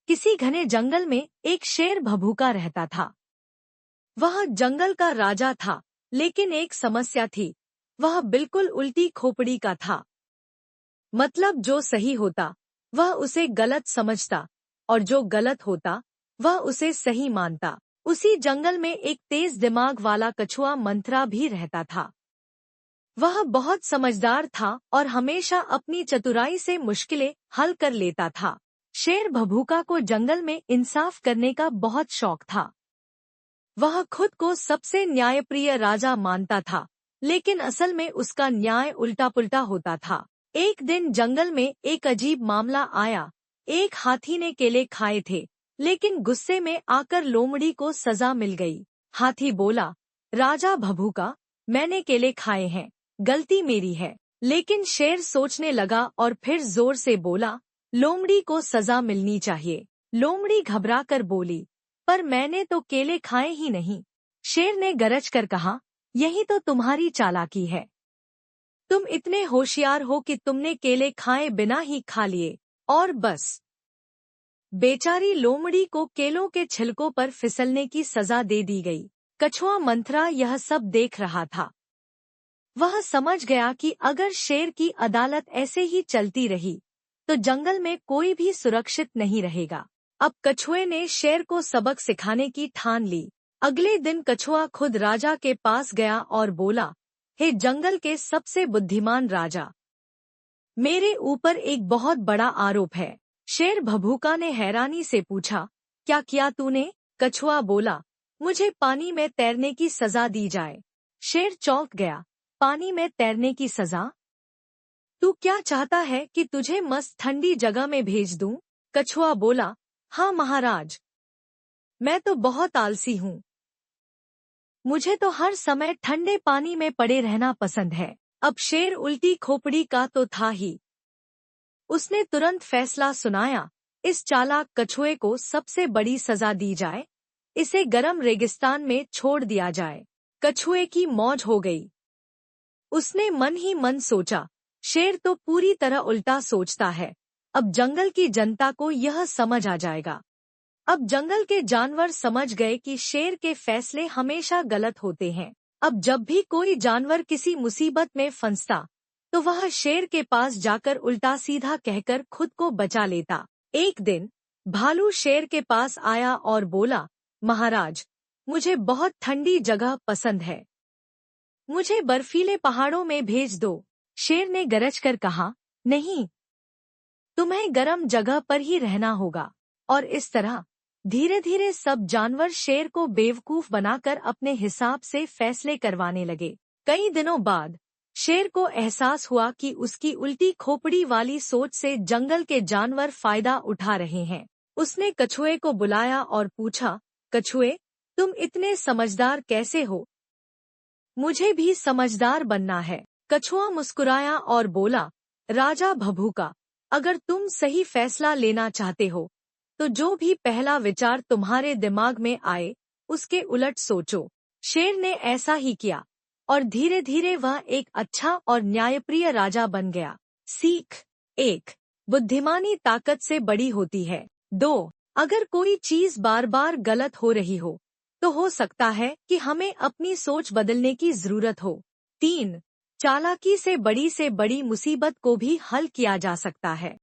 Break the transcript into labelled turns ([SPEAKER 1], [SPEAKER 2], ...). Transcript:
[SPEAKER 1] किसी घने जंगल में एक शेर भभूका रहता था। वह जंगल का राजा था, लेकिन एक समस्या थी। वह बिल्कुल उल्टी खोपड़ी का था। मतलब जो सही होता वह उसे गलत समझता, और जो गलत होता वह उसे सही मानता। उसी जंगल में एक तेज दिमाग वाला कछुआ मंथरा भी रहता था। वह बहुत समझदार था और हमेशा अपनी चतुराई से मुश्किलें हल कर लेता था। शेर भभूका को जंगल में इंसाफ करने का बहुत शौक था। वह खुद को सबसे न्यायप्रिय राजा मानता था, लेकिन असल में उसका न्याय उल्टा पुल्टा होता था। एक दिन जंगल में एक अजीब मामला आया। एक हाथी ने केले खाए थे, लेकिन गुस्से में आकर लोमड़ी को सजा मिल गई। हाथी बोला, राजा भभूका, मैंने केले खाए हैं, गलती मेरी है। लेकिन शेर सोचने लगा और फिर जोर से बोला, लोमड़ी को सजा मिलनी चाहिए। लोमड़ी घबरा कर बोली, पर मैंने तो केले खाए ही नहीं। शेर ने गरज कर कहा, यही तो तुम्हारी चालाकी है। तुम इतने होशियार हो कि तुमने केले खाए बिना ही खा लिए, और बस। बेचारी लोमड़ी को केलों के छिलकों पर फिसलने की सजा दे दी गई। कछुआ मंथरा यह सब देख रहा था। वह समझ गया कि अगर शेर की अदालत ऐसे ही चलती रही तो जंगल में कोई भी सुरक्षित नहीं रहेगा। अब कछुए ने शेर को सबक सिखाने की ठान ली। अगले दिन कछुआ खुद राजा के पास गया और बोला, हे जंगल के सबसे बुद्धिमान राजा, मेरे ऊपर एक बहुत बड़ा आरोप है। शेर भभूका ने हैरानी से पूछा, क्या किया तूने? कछुआ बोला, मुझे पानी में तैरने की सजा दी जाए। शेर चौंक गया, पानी में तैरने की सजा? तू क्या चाहता है कि तुझे मस्त ठंडी जगह में भेज दूं? कछुआ बोला, हाँ महाराज, मैं तो बहुत आलसी हूँ। मुझे तो हर समय ठंडे पानी में पड़े रहना पसंद है। अब शेर उल्टी खोपड़ी का तो था ही। उसने तुरंत फैसला सुनाया, इस चालाक कछुए को सबसे बड़ी सजा दी जाए। इसे गर्म रेगिस्तान में छोड़ दिया जाए। कछुए की मौज हो गई। उसने मन ही मन सोचा, शेर तो पूरी तरह उल्टा सोचता है। अब जंगल की जनता को यह समझ आ जाएगा। अब जंगल के जानवर समझ गए कि शेर के फैसले हमेशा गलत होते हैं। अब जब भी कोई जानवर किसी मुसीबत में फंसता तो वह शेर के पास जाकर उल्टा सीधा कहकर खुद को बचा लेता। एक दिन भालू शेर के पास आया और बोला, महाराज, मुझे बहुत ठंडी जगह पसंद है। मुझे बर्फीले पहाड़ों में भेज दो। शेर ने गरज कर कहा, नहीं, तुम्हें गर्म जगह पर ही रहना होगा। और इस तरह धीरे धीरे सब जानवर शेर को बेवकूफ बनाकर अपने हिसाब से फैसले करवाने लगे। कई दिनों बाद शेर को एहसास हुआ कि उसकी उल्टी खोपड़ी वाली सोच से जंगल के जानवर फायदा उठा रहे हैं। उसने कछुए को बुलाया और पूछा, कछुए, तुम इतने समझदार कैसे हो? मुझे भी समझदार बनना है। कछुआ मुस्कुराया और बोला, राजा भभूका, अगर तुम सही फैसला लेना चाहते हो तो जो भी पहला विचार तुम्हारे दिमाग में आए उसके उलट सोचो। शेर ने ऐसा ही किया और धीरे धीरे वह एक अच्छा और न्यायप्रिय राजा बन गया। सीख 1, बुद्धिमानी ताकत से बड़ी होती है। 2, अगर कोई चीज बार बार गलत हो रही हो तो हो सकता है कि हमें अपनी सोच बदलने की जरूरत हो। 3, चालाकी से बड़ी मुसीबत को भी हल किया जा सकता है।